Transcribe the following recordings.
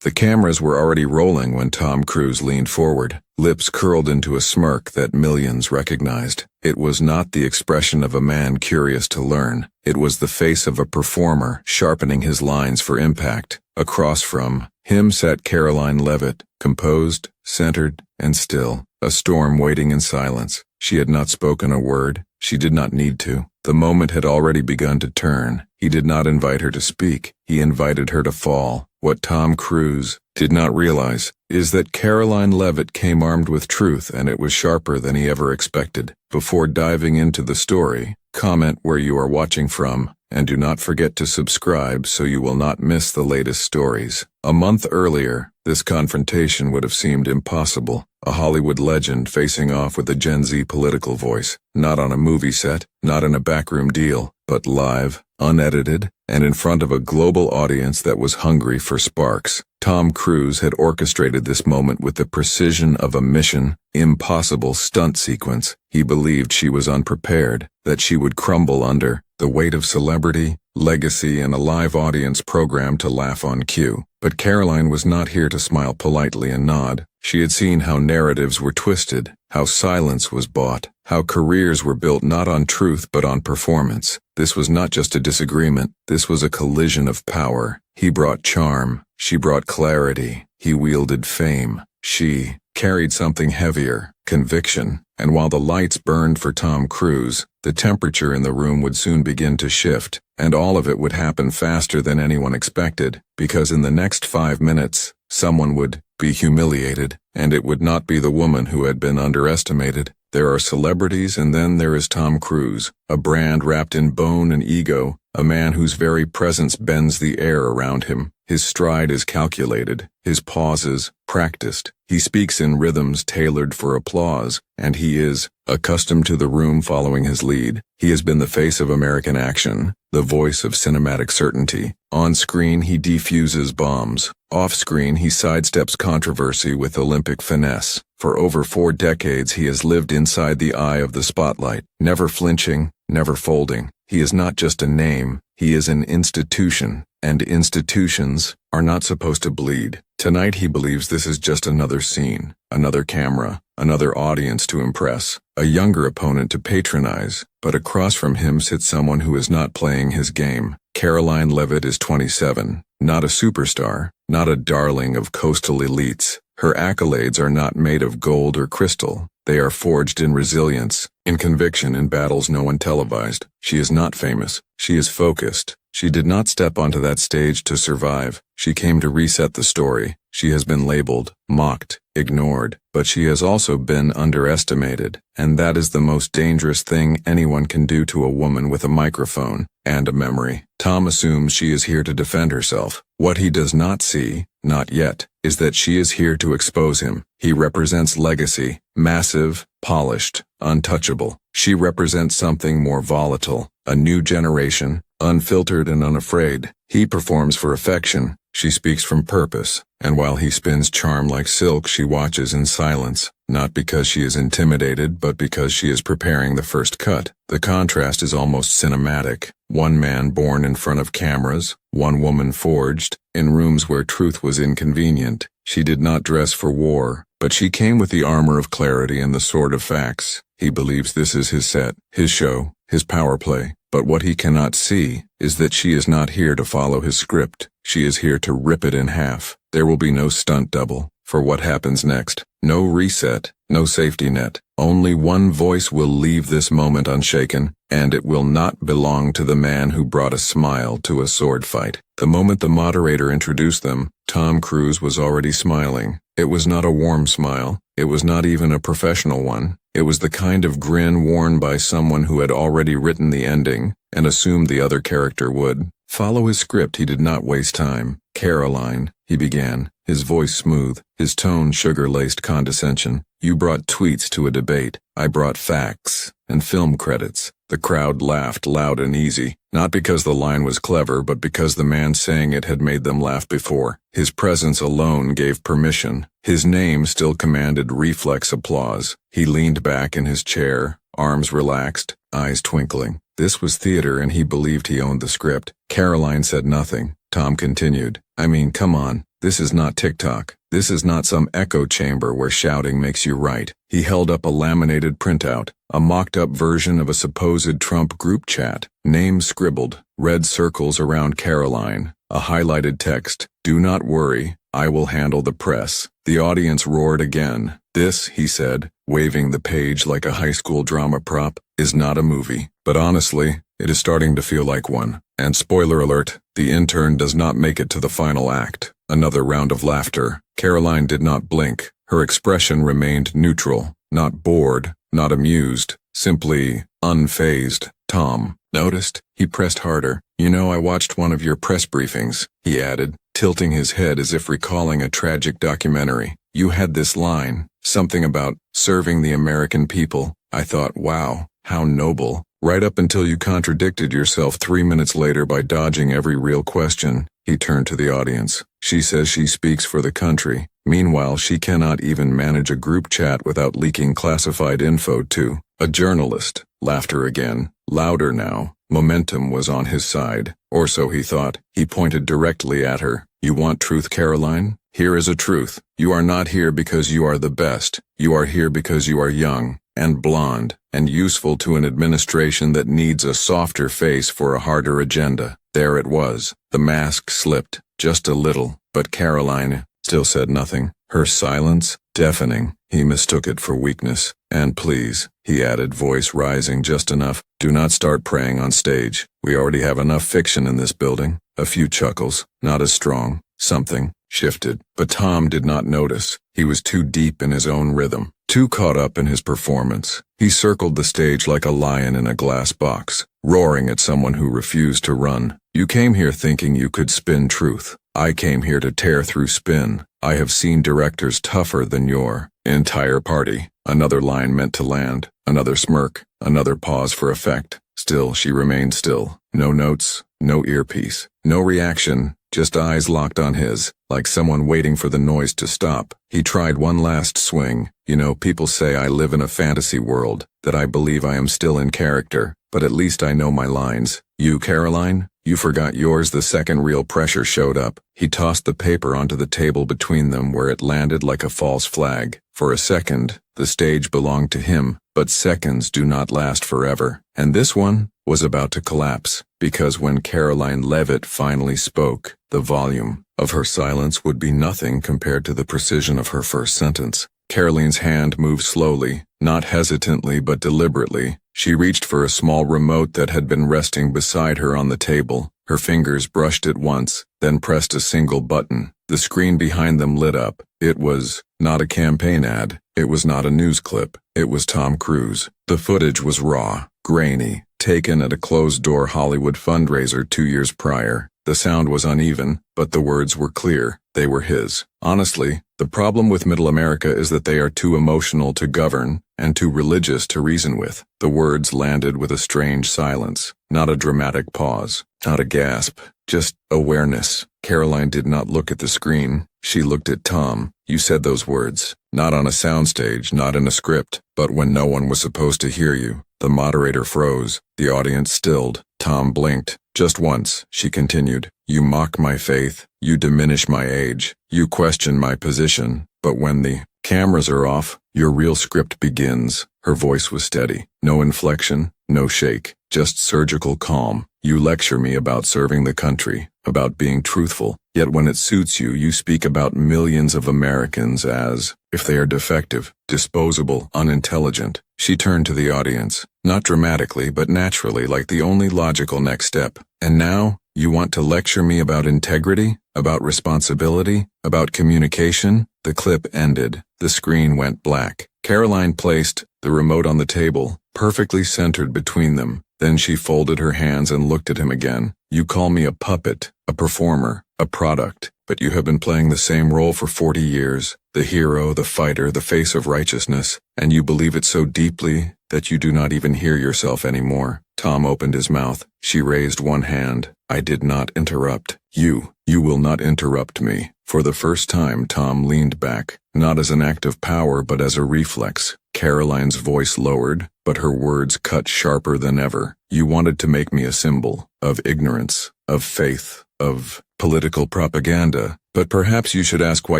The cameras were already rolling when Tom Cruise leaned forward, lips curled into a smirk that millions recognized. It was not the expression of a man curious to learn. It was the face of a performer sharpening his lines for impact. Across from him sat Karoline Leavitt, composed, centered, and still, a storm waiting in silence. She had not spoken a word. She did not need to. The moment had already begun to turn. He did not invite her to speak. He invited her to fall. What Tom Cruise did not realize is that Karoline Leavitt came armed with truth, and it was sharper than he ever expected. Before diving into the story, comment where you are watching from, and do not forget to subscribe so you will not miss the latest stories. A month earlier, this confrontation would have seemed impossible. A Hollywood legend facing off with a Gen Z political voice. Not on a movie set, not in a backroom deal, but live, unedited, and in front of a global audience that was hungry for sparks. Tom Cruise had orchestrated this moment with the precision of a Mission Impossible stunt sequence. He believed she was unprepared, that she would crumble under the weight of celebrity, legacy, and a live audience programmed to laugh on cue. But Karoline was not here to smile politely and nod. She had seen how narratives were twisted, how silence was bought, how careers were built not on truth but on performance. This was not just a disagreement, this was a collision of power. He brought charm, she brought clarity. He wielded fame, she carried something heavier, conviction. And while the lights burned for Tom Cruise, the temperature in the room would soon begin to shift, and all of it would happen faster than anyone expected, because in the next 5 minutes, someone would be humiliated, and it would not be the woman who had been underestimated. There are celebrities, and then there is Tom Cruise, a brand wrapped in bone and ego, a man whose very presence bends the air around him. His stride is calculated, his pauses practiced. He speaks in rhythms tailored for applause, and he is accustomed to the room following his lead. He has been the face of American action, the voice of cinematic certainty. On screen, he defuses bombs. Off screen, he sidesteps controversy with Olympic finesse. For over 4 decades, he has lived inside the eye of the spotlight, never flinching, never folding. He is not just a name, he is an institution, and institutions are not supposed to bleed. Tonight he believes this is just another scene, another camera, another audience to impress, a younger opponent to patronize, but across from him sits someone who is not playing his game. Karoline Leavitt is 27, not a superstar, not a darling of coastal elites. Her accolades are not made of gold or crystal. They are forged in resilience, in conviction, in battles no one televised. She is not famous. She is focused. She did not step onto that stage to survive. She came to reset the story. She has been labeled, mocked, ignored, but she has also been underestimated, and that is the most dangerous thing anyone can do to a woman with a microphone and a memory. Tom assumes she is here to defend herself. What he does not see, not yet, is that she is here to expose him. He represents legacy, massive, polished, untouchable. She represents something more volatile, a new generation, unfiltered and unafraid. He performs for affection. She speaks from purpose, and while he spins charm like silk, she watches in silence, not because she is intimidated, but because she is preparing the first cut. The contrast is almost cinematic. One man born in front of cameras, one woman forged, in rooms where truth was inconvenient. She did not dress for war, but she came with the armor of clarity and the sword of facts. He believes this is his set, his show, his power play. But what he cannot see is that she is not here to follow his script. She is here to rip it in half. There will be no stunt double for what happens next. No reset, no safety net. Only one voice will leave this moment unshaken, and it will not belong to the man who brought a smile to a sword fight. The moment the moderator introduced them, Tom Cruise was already smiling. It was not a warm smile. It was not even a professional one. It was the kind of grin worn by someone who had already written the ending and assumed the other character would follow his script. He did not waste time. Karoline, he began, his voice smooth, his tone sugar-laced condescension. You brought tweets to a debate. I brought facts and film credits. The crowd laughed loud and easy, not because the line was clever, but because the man saying it had made them laugh before. His presence alone gave permission. His name still commanded reflex applause. He leaned back in his chair, arms relaxed, eyes twinkling. This was theater, and he believed he owned the script. Karoline said nothing. Tom continued, I mean, come on. This is not TikTok. This is not some echo chamber where shouting makes you right. He held up a laminated printout, a mocked-up version of a supposed Trump group chat. Names scribbled, red circles around Karoline, a highlighted text, "Do not worry, I will handle the press." The audience roared again. "This," he said, waving the page like a high school drama prop, "is not a movie. But honestly, it is starting to feel like one. And spoiler alert, the intern does not make it to the final act." Another round of laughter. Karoline did not blink. Her expression remained neutral, not bored, not amused, simply unfazed. Tom noticed. He pressed harder. "You know, I watched one of your press briefings," he added, tilting his head as if recalling a tragic documentary. "You had this line, something about serving the American people. I thought, wow, how noble. Right up until you contradicted yourself 3 minutes later by dodging every real question." He turned to the audience. "She says she speaks for the country. Meanwhile, she cannot even manage a group chat without leaking classified info to a journalist." Laughter again, louder now. Momentum was on his side, or so he thought. He pointed directly at her. "You want truth, Karoline? Here is a truth. You are not here because you are the best. You are here because you are young, and blonde, and useful to an administration that needs a softer face for a harder agenda." There it was. The mask slipped, just a little, but Karoline still said nothing. Her silence, deafening. He mistook it for weakness. "And please," he added, voice rising just enough, "do not start praying on stage. We already have enough fiction in this building." A few chuckles, not as strong. Something shifted, but Tom did not notice. He was too deep in his own rhythm, too caught up in his performance. He circled the stage like a lion in a glass box, roaring at someone who refused to run. "You came here thinking you could spin truth. I came here to tear through spin. I have seen directors tougher than your entire party." Another line meant to land, another smirk, another pause for effect. Still, she remained still. No notes, no earpiece, no reaction, just eyes locked on his, like someone waiting for the noise to stop. He tried one last swing. "You know, people say I live in a fantasy world, that I believe I am still in character, but at least I know my lines. You, Karoline? You forgot yours the second real pressure showed up." He tossed the paper onto the table between them where it landed like a false flag. For a second, the stage belonged to him, but seconds do not last forever. And this one was about to collapse, because when Karoline Leavitt finally spoke, the volume of her silence would be nothing compared to the precision of her first sentence. Karoline's hand moved slowly, not hesitantly but deliberately. She reached for a small remote that had been resting beside her on the table. Her fingers brushed it once, then pressed a single button. The screen behind them lit up. It was not a campaign ad. It was not a news clip. It was Tom Cruise. The footage was raw, grainy, taken at a closed-door Hollywood fundraiser 2 years prior. The sound was uneven, but the words were clear. They were his. Honestly, the problem with Middle America is that they are too emotional to govern and too religious to reason with. The words landed with a strange silence, not a dramatic pause, not a gasp, just awareness. Karoline did not look at the screen. She looked at Tom. "You said those words, not on a soundstage, not in a script, but when no one was supposed to hear you." The moderator froze. The audience stilled. Tom blinked. "Just once," she continued. "You mock my faith. You diminish my age. You question my position. But when the cameras are off, your real script begins." Her voice was steady. No inflection, no shake, just surgical calm. "You lecture me about serving the country, about being truthful, yet when it suits you, you speak about millions of Americans as if they are defective, disposable, unintelligent." She turned to the audience, not dramatically but naturally, like the only logical next step. "And now, you want to lecture me about integrity, about responsibility, about communication?" The clip ended. The screen went black. Karoline placed the remote on the table, perfectly centered between them. Then she folded her hands and looked at him again. "You call me a puppet, a performer, a product, but you have been playing the same role for 40 years, the hero, the fighter, the face of righteousness, and you believe it so deeply that you do not even hear yourself anymore." Tom opened his mouth. She raised one hand. "I did not interrupt. You will not interrupt me." For the first time, Tom leaned back, not as an act of power but as a reflex. Karoline's voice lowered, but her words cut sharper than ever. "You wanted to make me a symbol of ignorance, of faith, of political propaganda, but perhaps you should ask why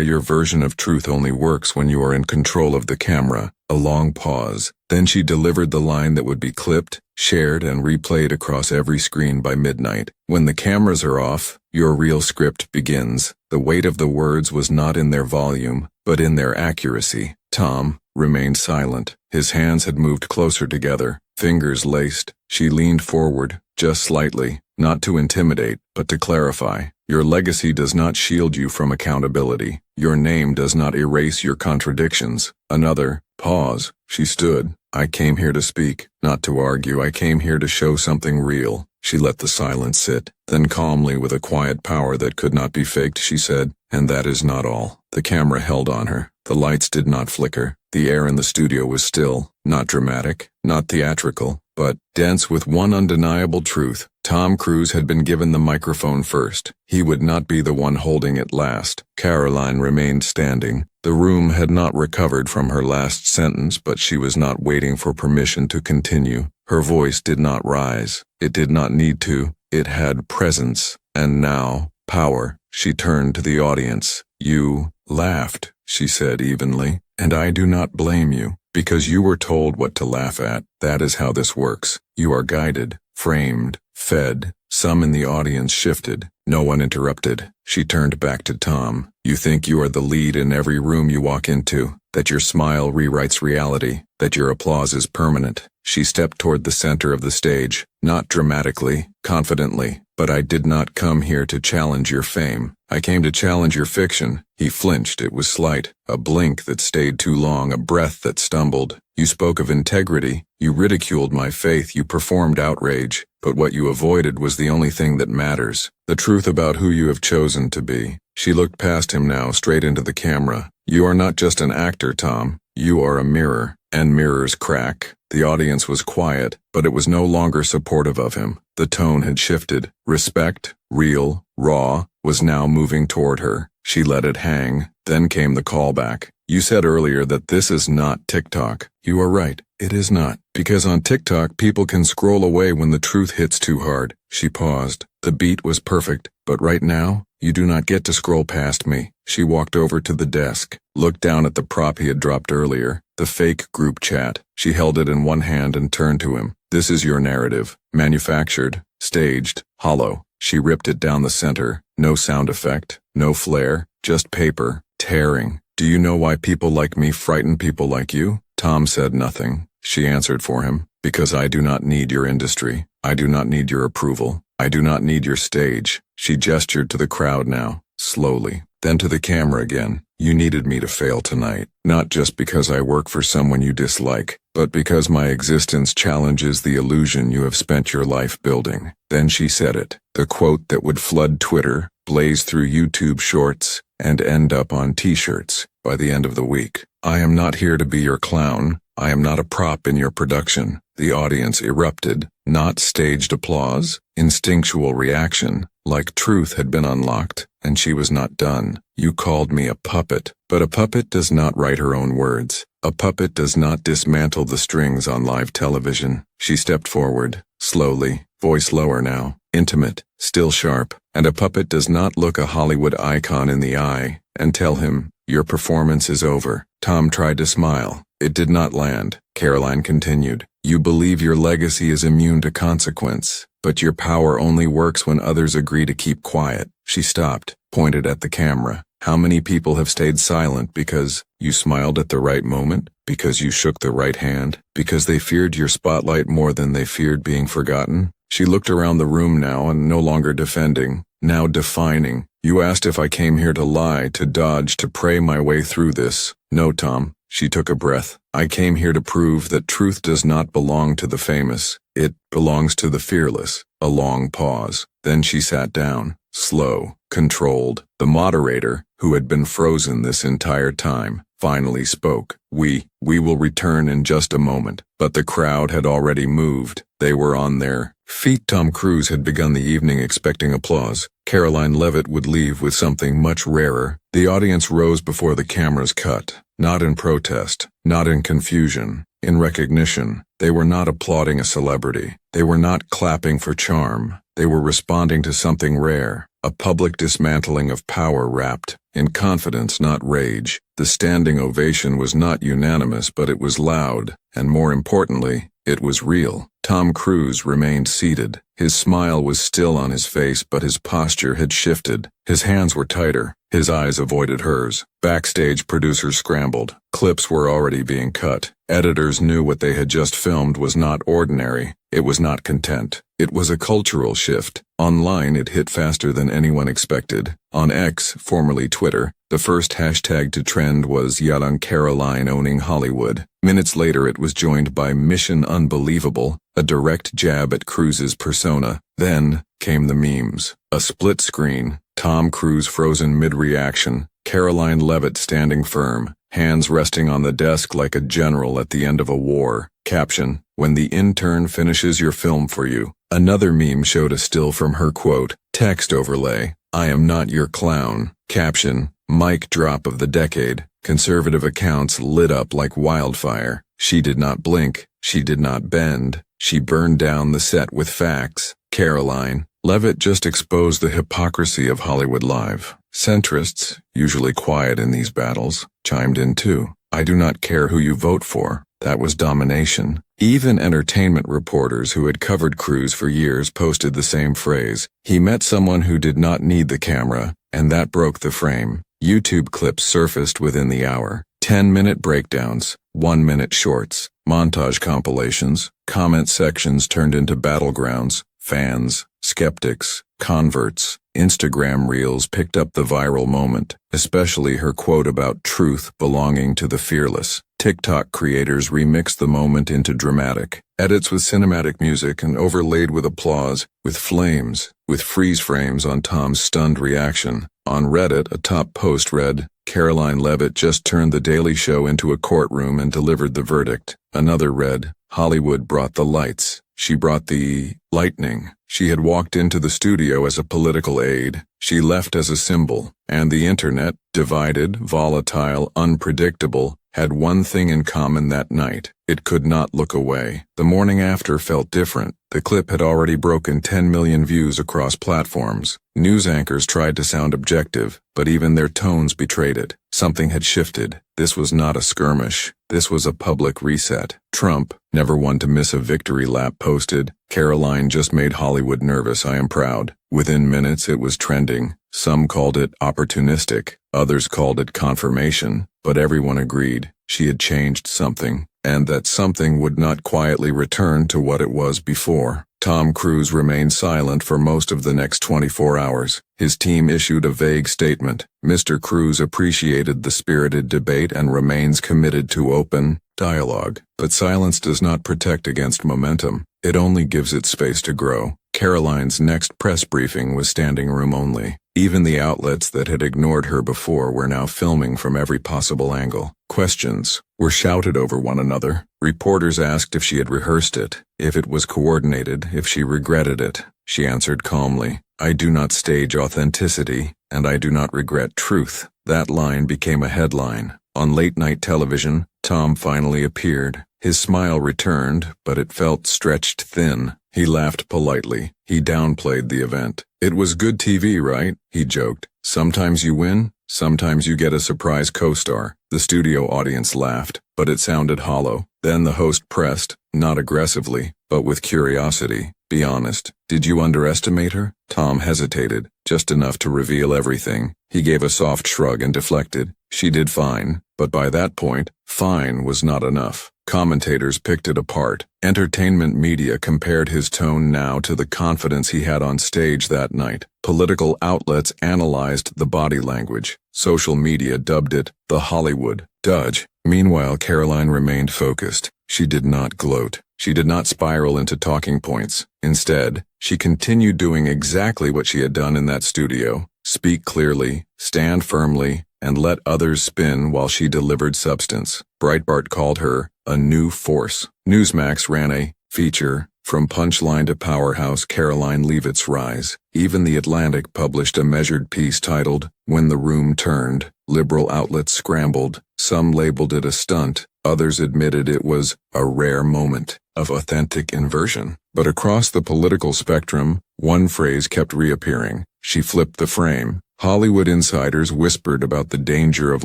your version of truth only works when you are in control of the camera. A long pause. Then she delivered the line that would be clipped, shared, and replayed across every screen by midnight. When the cameras are off, your real script begins. The weight of the words was not in their volume, but in their accuracy. Tom remained silent. His hands had moved closer together, fingers laced. She leaned forward, just slightly, not to intimidate, but to clarify. Your legacy does not shield you from accountability. Your name does not erase your contradictions. Another pause. She stood. I came here to speak, not to argue. I came here to show something real. She let the silence sit. Then calmly, with a quiet power that could not be faked, she said, and that is not all. The camera held on her. The lights did not flicker. The air in the studio was still, not dramatic, not theatrical, but dense with one undeniable truth. Tom Cruise had been given the microphone first. He would not be the one holding it last. Karoline remained standing. The room had not recovered from her last sentence, but she was not waiting for permission to continue. Her voice did not rise. It did not need to. It had presence. And now, power. She turned to the audience. You laughed, she said evenly, and I do not blame you, because you were told what to laugh at. That is how this works. You are guided, framed, fed. Some in the audience shifted. No one interrupted. She turned back to Tom. You think you are the lead in every room you walk into, that your smile rewrites reality, that your applause is permanent. She stepped toward the center of the stage, not dramatically, confidently. But I did not come here to challenge your fame. I came to challenge your fiction. He flinched. It was slight, a blink that stayed too long, a breath that stumbled. You spoke of integrity. You ridiculed my faith. You performed outrage. But what you avoided was the only thing that matters. The truth about who you have chosen to be. She looked past him now, straight into the camera. You are not just an actor, Tom. You are a mirror. And mirrors crack. The audience was quiet, but it was no longer supportive of him. The tone had shifted. Respect, real, raw, was now moving toward her. She let it hang. Then came the callback. You said earlier that this is not TikTok. You are right. It is not. Because on TikTok, people can scroll away when the truth hits too hard. She paused. The beat was perfect. But right now, you do not get to scroll past me. She walked over to the desk, looked down at the prop he had dropped earlier, the fake group chat. She held it in one hand and turned to him. This is your narrative. Manufactured, staged, hollow. She ripped it down the center. No sound effect, no flair, just paper, tearing. Do you know why people like me frighten people like you? Tom said nothing. She answered for him. Because I do not need your industry. I do not need your approval. I do not need your stage. She gestured to the crowd now, slowly. Then to the camera again. You needed me to fail tonight. Not just because I work for someone you dislike, but because my existence challenges the illusion you have spent your life building. Then she said it. The quote that would flood Twitter, blaze through YouTube shorts, and end up on t-shirts by the end of the week. I am not here to be your clown. I am not a prop in your production. The audience erupted, not staged applause, instinctual reaction, like truth had been unlocked, and she was not done. You called me a puppet, but a puppet does not write her own words. A puppet does not dismantle the strings on live television. She stepped forward, slowly, voice lower now, intimate, still sharp, and a puppet does not look a Hollywood icon in the eye and tell him, your performance is over. Tom tried to smile. It did not land. Karoline continued. You believe your legacy is immune to consequence, but your power only works when others agree to keep quiet. She stopped, pointed at the camera. How many people have stayed silent because you smiled at the right moment, because you shook the right hand, because they feared your spotlight more than they feared being forgotten? She looked around the room now and no longer defending, now defining. You asked if I came here to lie, to dodge, to pray my way through this. No, Tom. She took a breath. I came here to prove that truth does not belong to the famous. It belongs to the fearless. A long pause. Then she sat down, slow, controlled. The moderator, who had been frozen this entire time, finally spoke. We will return in just a moment. But the crowd had already moved. They were on their feet. Tom Cruise had begun the evening expecting applause. Karoline Leavitt would leave with something much rarer. The audience rose before the cameras cut. Not in protest, not in confusion, in recognition. They were not applauding a celebrity. They were not clapping for charm. They were responding to something rare. a public dismantling of power wrapped in confidence, not rage. The standing ovation was not unanimous, but it was loud, and more importantly, it was real. Tom Cruise remained seated. His smile was still on his face, but his posture had shifted. His hands were tighter. His eyes avoided hers. Backstage, producers scrambled. Clips were already being cut. Editors knew what they had just filmed was not ordinary. It was not content. It was a cultural shift. Online, it hit faster than anyone expected. On X, formerly Twitter, the first hashtag to trend was Young Karoline owning Hollywood. Minutes later, it was joined by Mission Unbelievable, a direct jab at Cruz's persona. Then came the memes. A split screen, Tom Cruise frozen mid-reaction, Karoline Leavitt standing firm, hands resting on the desk like a general at the end of a war. Caption, "When the intern finishes your film for you." Another meme showed a still from her quote. Text overlay, "I am not your clown." Caption, "Mic drop of the decade." Conservative accounts lit up like wildfire. She did not blink. She did not bend. She burned down the set with facts. Karoline Leavitt just exposed the hypocrisy of Hollywood Live. Centrists, usually quiet in these battles, chimed in too. "I do not care who you vote for." That was domination. Even entertainment reporters who had covered Cruz for years posted the same phrase. He met someone who did not need the camera, and that broke the frame. YouTube clips surfaced within the hour. 10-minute breakdowns, 1-minute shorts, montage compilations, comment sections turned into battlegrounds. Fans, skeptics, converts, Instagram reels picked up the viral moment, especially her quote about truth belonging to the fearless. TikTok creators remixed the moment into dramatic edits with cinematic music and overlaid with applause, with flames, with freeze frames on Tom's stunned reaction. On Reddit, a top post read, "Karoline Leavitt just turned The Daily Show into a courtroom and delivered the verdict." Another read, "Hollywood brought the lights. She brought the lightning." She had walked into the studio as a political aide. She left as a symbol. And the internet, divided, volatile, unpredictable, had one thing in common that night. It could not look away. The morning after felt different. The clip had already broken 10 million views across platforms. News anchors tried to sound objective, but even their tones betrayed it. Something had shifted. This was not a skirmish. This was a public reset. Trump, never one to miss a victory lap, posted, "Karoline just made Hollywood nervous. I am proud." Within minutes it was trending. Some called it opportunistic. Others called it confirmation. But everyone agreed she had changed something, and that something would not quietly return to what it was before. Tom Cruise remained silent for most of the next 24 hours. His team issued a vague statement. Mr. Cruz appreciated the spirited debate and remains committed to open dialogue. But silence does not protect against momentum. It only gives it space to grow. Karoline's next press briefing was standing room only. Even the outlets that had ignored her before were now filming from every possible angle. Questions were shouted over one another. Reporters asked if she had rehearsed it, if it was coordinated, if she regretted it. She answered calmly, "I do not stage authenticity, and I do not regret truth." That line became a headline. On late-night television, Tom finally appeared. His smile returned, but it felt stretched thin. He laughed politely. He downplayed the event. "It was good TV, right?" he joked. "Sometimes you win, sometimes you get a surprise co-star." The studio audience laughed, but it sounded hollow. Then the host pressed, not aggressively, but with curiosity. "Be honest, did you underestimate her?" Tom hesitated, just enough to reveal everything. He gave a soft shrug and deflected. "She did fine." But by that point, fine was not enough. Commentators picked it apart. Entertainment media compared his tone now to the confidence he had on stage that night. Political outlets analyzed the body language. Social media dubbed it the Hollywood Dodge. Meanwhile, Karoline remained focused. She did not gloat. She did not spiral into talking points. Instead, she continued doing exactly what she had done in that studio. Speak clearly, stand firmly, and let others spin while she delivered substance. Breitbart called her a new force. Newsmax ran a feature, From Punchline to Powerhouse, Karoline Leavitt's Rise. Even The Atlantic published a measured piece titled, When the Room Turned. Liberal outlets scrambled. Some labeled it a stunt. Others admitted it was a rare moment of authentic inversion. But across the political spectrum, one phrase kept reappearing. She flipped the frame. Hollywood insiders whispered about the danger of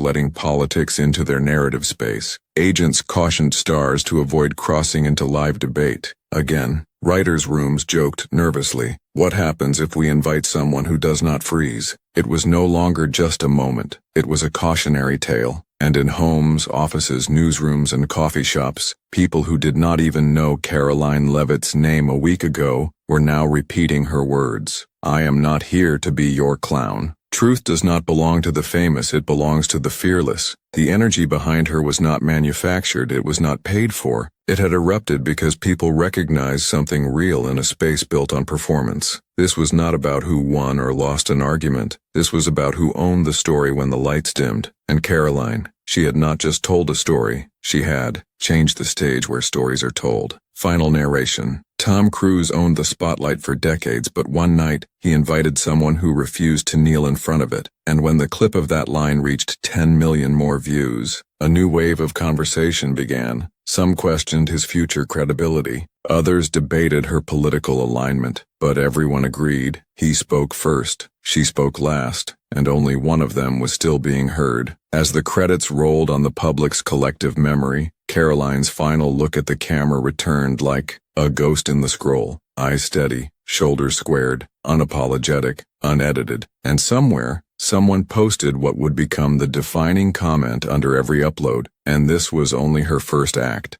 letting politics into their narrative space. Agents cautioned stars to avoid crossing into live debate. Again, writers' rooms joked nervously. What happens if we invite someone who does not freeze? It was no longer just a moment. It was a cautionary tale. And in homes, offices, newsrooms, and coffee shops, people who did not even know Karoline Leavitt's name a week ago were now repeating her words. I am not here to be your clown. Truth does not belong to the famous, it belongs to the fearless. The energy behind her was not manufactured, it was not paid for. It had erupted because people recognized something real in a space built on performance. This was not about who won or lost an argument. This was about who owned the story when the lights dimmed. And Karoline, she had not just told a story, she had changed the stage where stories are told. Final narration. Tom Cruise owned the spotlight for decades, but one night, he invited someone who refused to kneel in front of it. And when the clip of that line reached 10 million more views, a new wave of conversation began. Some questioned his future credibility. Others debated her political alignment. But everyone agreed. He spoke first, she spoke last, and only one of them was still being heard. As the credits rolled on the public's collective memory, Karoline's final look at the camera returned like a ghost in the scroll. Eyes steady, shoulders squared, unapologetic, unedited. And somewhere, someone posted what would become the defining comment under every upload. And this was only her first act.